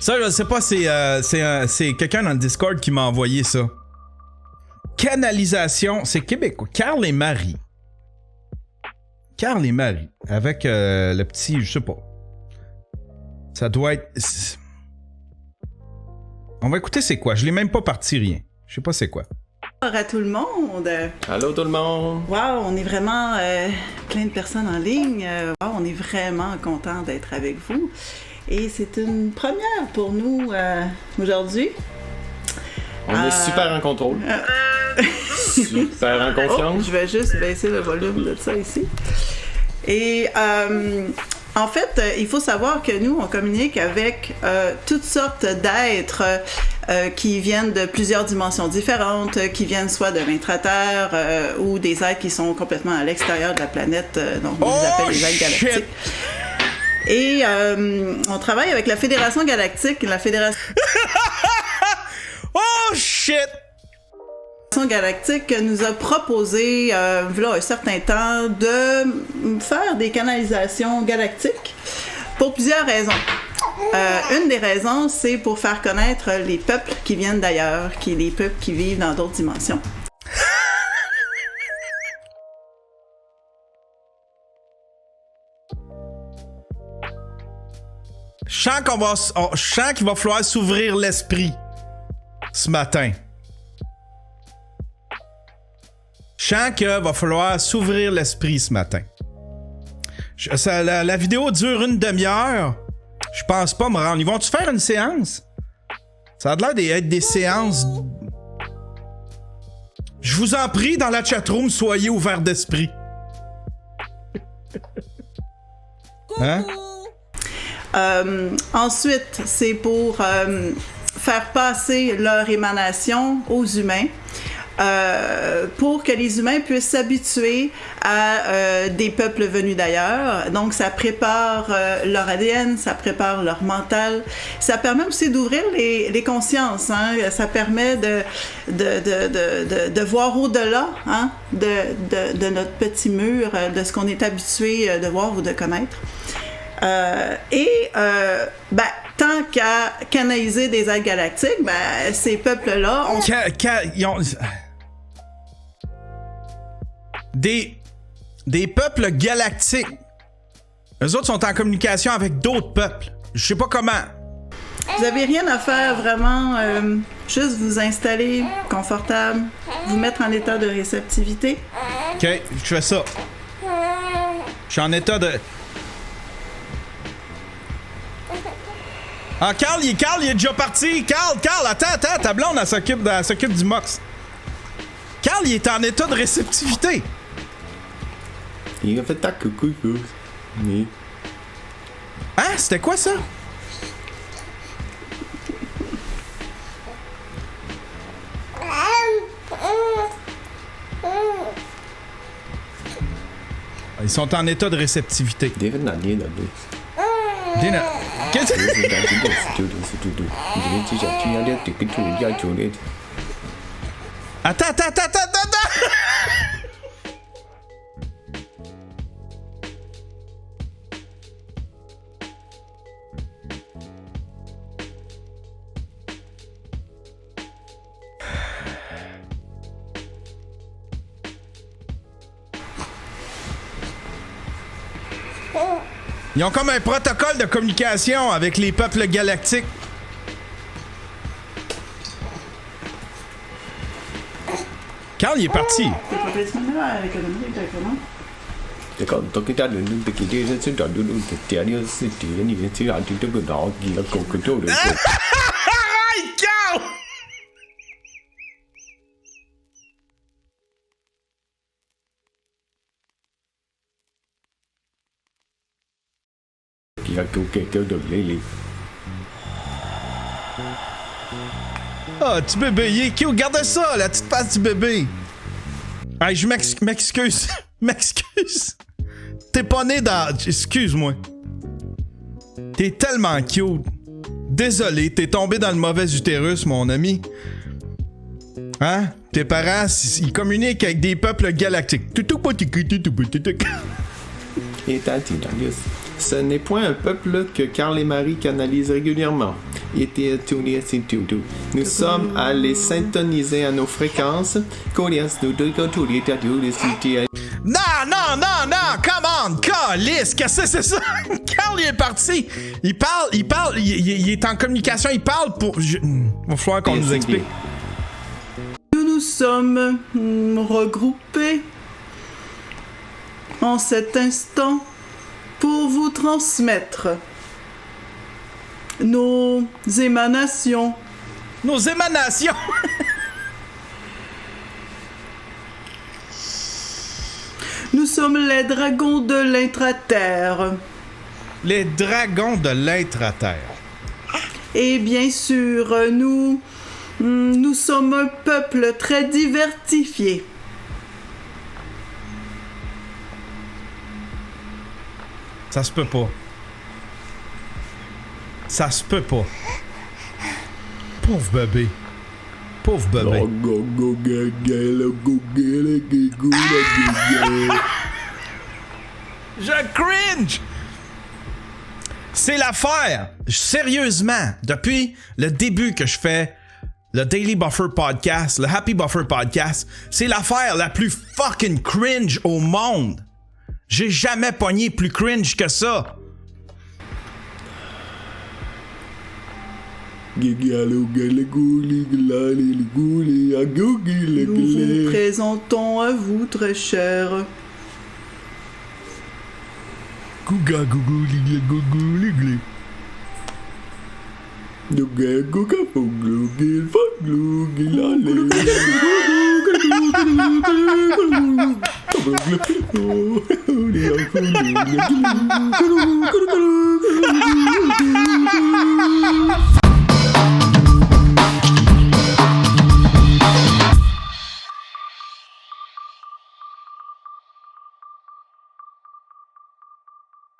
Ça, je sais pas, c'est quelqu'un dans le Discord qui m'a envoyé ça. Canalisation, c'est québécois. Carl et Marie. Carl et Marie. Avec le petit, je sais pas. Ça doit être... On va écouter c'est quoi. Je l'ai même pas parti rien. Je sais pas c'est quoi. Bonjour à tout le monde. Allô tout le monde. Wow, on est vraiment plein de personnes en ligne. Wow, on est vraiment content d'être avec vous. Et c'est une première pour nous aujourd'hui. On est super en contrôle. Super en confiance. Oh, je vais juste baisser le volume de ça ici. Et en fait, il faut savoir que nous, on communique avec toutes sortes d'êtres qui viennent de plusieurs dimensions différentes, qui viennent soit de l'intraterre ou des êtres qui sont complètement à l'extérieur de la planète, donc on les appelle les êtres galactiques. Et on travaille avec la Fédération Galactique, la Fédération... Oh shit! Galactique nous a proposé, voilà un certain temps, de faire des canalisations galactiques pour plusieurs raisons. Une des raisons, c'est pour faire connaître les peuples qui viennent d'ailleurs, les peuples qui vivent dans d'autres dimensions. Je sens qu'il va falloir s'ouvrir l'esprit ce matin. Je sens qu'il va falloir s'ouvrir l'esprit ce matin. La vidéo dure une demi-heure. Je pense pas me rendre. Ils vont-tu faire une séance? Ça a l'air d'être des séances. Je vous en prie, dans la chatroom, soyez ouverts d'esprit. Hein? Ensuite, c'est pour faire passer leur émanation aux humains. Pour que les humains puissent s'habituer à des peuples venus d'ailleurs. Donc, ça prépare leur ADN, ça prépare leur mental. Ça permet aussi d'ouvrir les consciences. Hein? Ça permet de voir au-delà hein? de notre petit mur, de ce qu'on est habitué de voir ou de connaître. Tant qu'à canaliser des êtres galactiques, ces peuples-là ont... Ils ont... Des peuples galactiques. Eux autres sont en communication avec d'autres peuples. Je sais pas comment. Vous avez rien à faire vraiment, juste vous installer confortable, vous mettre en état de réceptivité. Ok, je fais ça. Je suis en état de... Ah, Carl, il est déjà parti. Carl, attends, ta blonde, elle s'occupe du Mox. Carl, il est en état de réceptivité. Il a fait ta coucou. Oui. Hein? C'était quoi ça? Ils sont en état de réceptivité. Qu'est-ce que Attends! Ils ont comme un protocole de communication avec les peuples galactiques. Carl, il est parti. Carl! Ah, petit bébé, il est cute. Garde ça, la petite face du bébé. Hey, je m'excuse. M'excuse. T'es pas né dans... Excuse-moi. T'es tellement cute. Désolé, t'es tombé dans le mauvais utérus, mon ami. Hein? Tes parents, ils communiquent avec des peuples galactiques. Ce n'est point un peuple que Carl et Marie canalisent régulièrement. Nous sommes allés syntoniser à nos fréquences. Non, come on, calice, qu'est-ce que c'est ça? Carl, il est parti. Il est en communication, il parle pour... Va falloir qu'on nous explique. Nous nous sommes regroupés en cet instant pour vous transmettre nos émanations. Nos émanations! Nous sommes les dragons de l'intra-terre. Les dragons de l'intra-terre. Et bien sûr, nous sommes un peuple très diversifié. Ça se peut pas. Ça se peut pas. Pauvre bébé. Pauvre bébé. Je cringe! C'est l'affaire. Sérieusement, depuis le début que je fais le Daily Buffer Podcast, le Happy Buffer Podcast, c'est l'affaire la plus fucking cringe au monde. J'ai jamais pogné plus cringe que ça. Nous vous présentons à vous, très cher.